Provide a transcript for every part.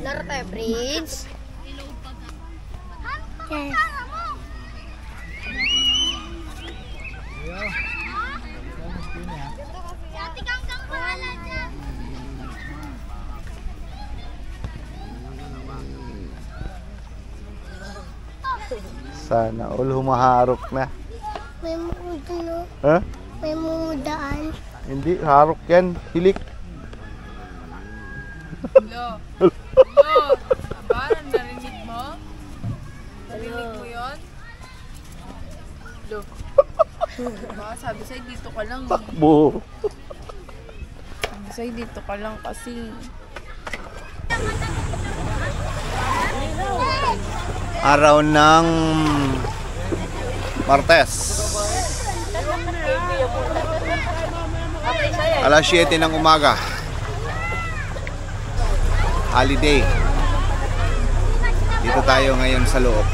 Laro tayo, Prince. Yes. Sana all humaharok na. May muda, no? Ha? May mudaan. Hindi, harok yan. Hilik. Hello. Hello. Abaran, narinig mo? Narinig mo yun? Hello. Baka sabi sa'yo dito ka lang. Takbo. Sabi sa'yo dito ka lang kasi. Araw ng Martes. Alas 7 ng umaga. Holiday. Dito tayo ngayon sa loob.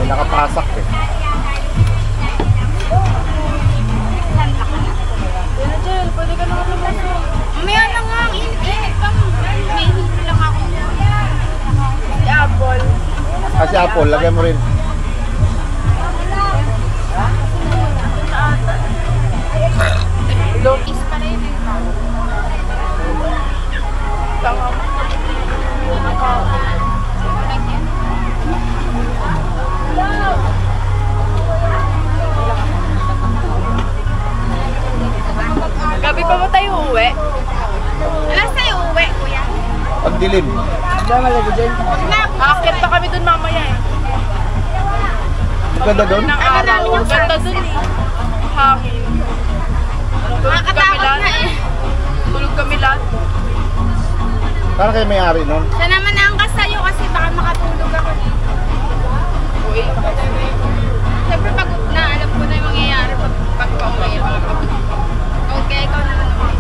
Nakapasak eh. Pwede ka naman lumusok. Mamaya na nga, ang init-init pa. May hito lang ako. Si Apple. Kasi Apple, lagay mo rin. Lotis pa rin. Tama mo. Gabi pa ba tayo uuwi? Alas tayo uwi, kuya. Pagdilim. Aakyat pa kami dun mamaya eh. Ganda doon? Ng araw. Ganda dun eh. Hangin. Tulog kami Nakakatakot lahat. na eh. Tulog kami lahat. Para kayo may-ari nun. Siya naman naangkas sa'yo kasi baka makatulog ako dito. Uy. Siyempre pagod na, alam ko na yung mangyayari pag pauwi ako. Okay, ikaw naman naman.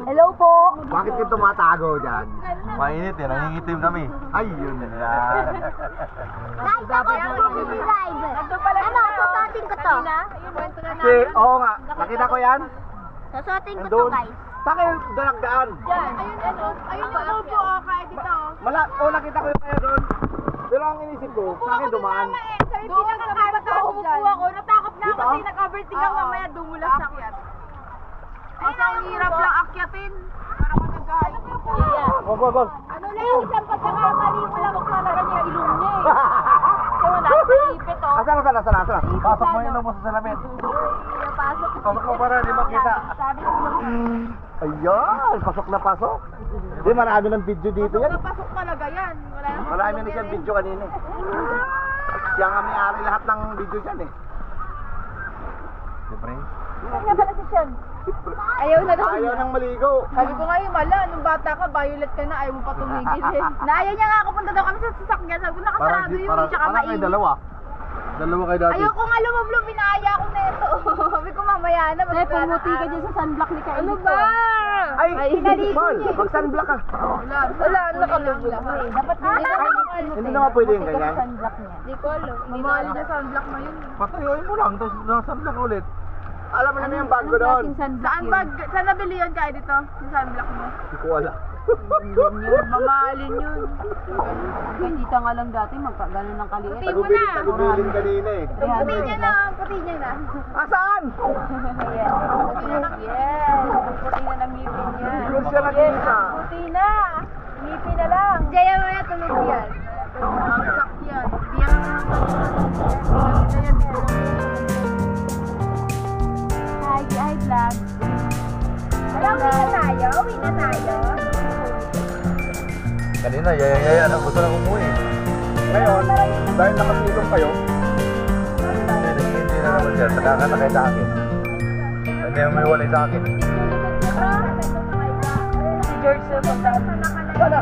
Hello po. Bakit ka tumatago dyan? Mainit eh, nangingitim kami. Ay, yun na. Guys, ako yung live. Ano, susuotin ko to. Kasi, oo nga. Nakita ko yan? Susuotin ko to, Nandun. guys. Sa akin, dalagdaan. Ayun yung upo oh, kaya dito. Nakita ko yung kaya doon. Pero ang inisip ko, sa akin dumaan. Doon sa baba umupo ako. Natakot na ako Dito? kasi nag-overthink ako. Mamaya dumulas sa akyat. Kasi ang hirap lang akyatin. Para ko nag-hike. Wag. Ano lang, isang pagkakamali mo lang magpalaga niya yung ilong niya eh. Kasi wala akong ipit oh. Asan? Pasok mo yung ilong mo sa salamin. Napasok. Pasok mo para di makita. Sabi ko Ayan, pasok na pasok. Di, marami ng video dito yan. napasok talaga yan. Wala na. Marami na siyang video kanina. Siya nga may-ari lahat ng video dyan eh. Siyempre. Kanya pala si Sean. Ayaw na daw. Ayaw nang maligo. Sabi ko nga mala, nung bata ka, violet ka na, ayaw mo pa tumigil eh. Naaya niya nga ako, punta daw kami sa sasakyan. Sabi ko, nakasarado yun, tsaka kayo mainit. dalawa. Dalawa kayo dati. Ayaw ko nga lumablo, pinaaya ko neto. Sabi ko mamaya na, pumuti ka dyan sa sunblock ni Kainit. Ano ba? Ay, Paul, mag-sunblock ka. Wala, nakalublo. Dapat Hindi naman pwede yung ganyan. Hindi ko alam. Mamahal niya sunblock mo yun. Patayuin mo lang, tapos nasandak ulit. Alam mo naman yung bag ko doon. Saan ba? Saan nabili yun kaya dito? Yung sunblock mo? Hindi ko alam. Mamahalin yun. Kaya dito nga lang dati, magkaganon ng kaliit. Tagubilin kanina eh. Puti niya na, puti niya na. Asaan? Yes. Puti na ng ngipin niya. Doon siya nakita. Puti na. Ngipin na lang. Jaya mo yan, tulog yan. Ang sakyan. Hi vlog. Uwi na tayo. Kanina, yaya na gusto lang umuwi. Ngayon, dahil nakasilong kayo, Hindi na naman siya, saka na kayo sa akin. Hindi mo may walay sa akin. Si George sa pagdaan. wala.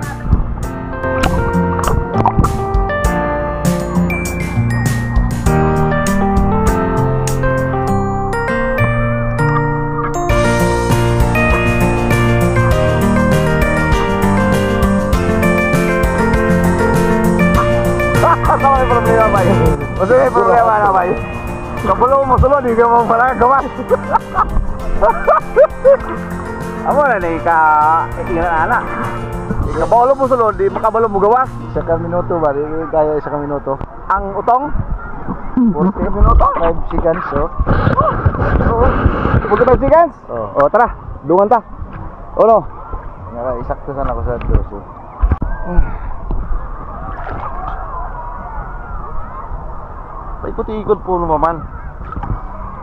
Ano may problema ba yun? Kasi may problema na ba yun? Kapulong mo sulod, hindi ka mo pala gawas. Amo na ni ka inana. Kabalo mo sulod, di makabalo mo gawas. Isa ka minuto ba? Di kaya isa ka minuto. Ang utong 40 minuto? 5 seconds, oh. Buti 5 seconds? Oh. O tara, dungan ta. Uno. Isakto sana ako sa dos, oh. Paikot-ikot po naman.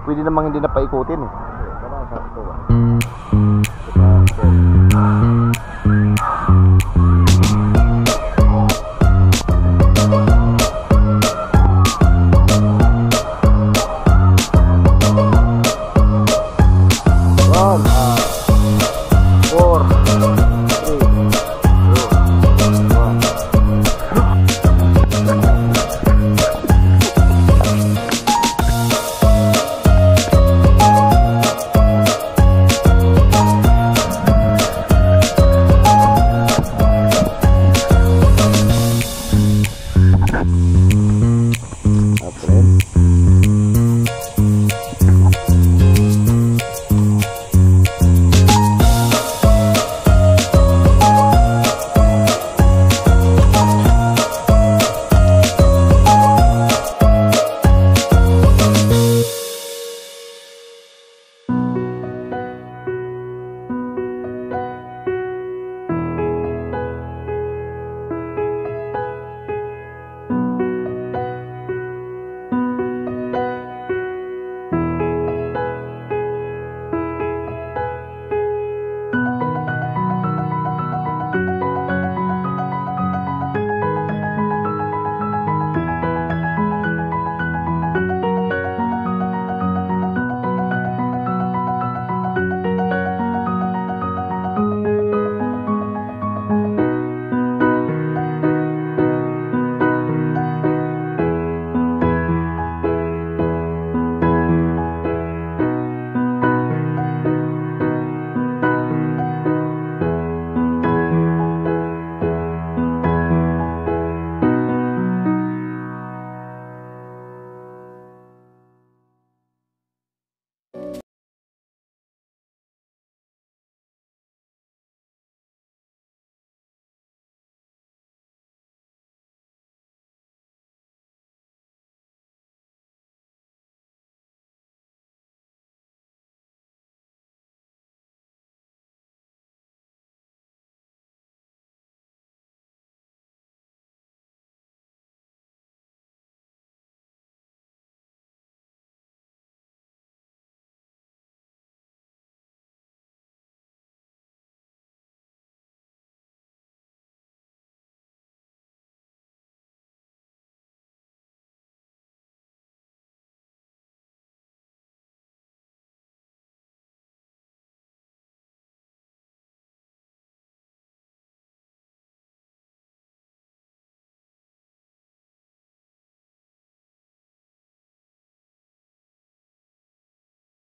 pwede namang hindi na paikutin eh.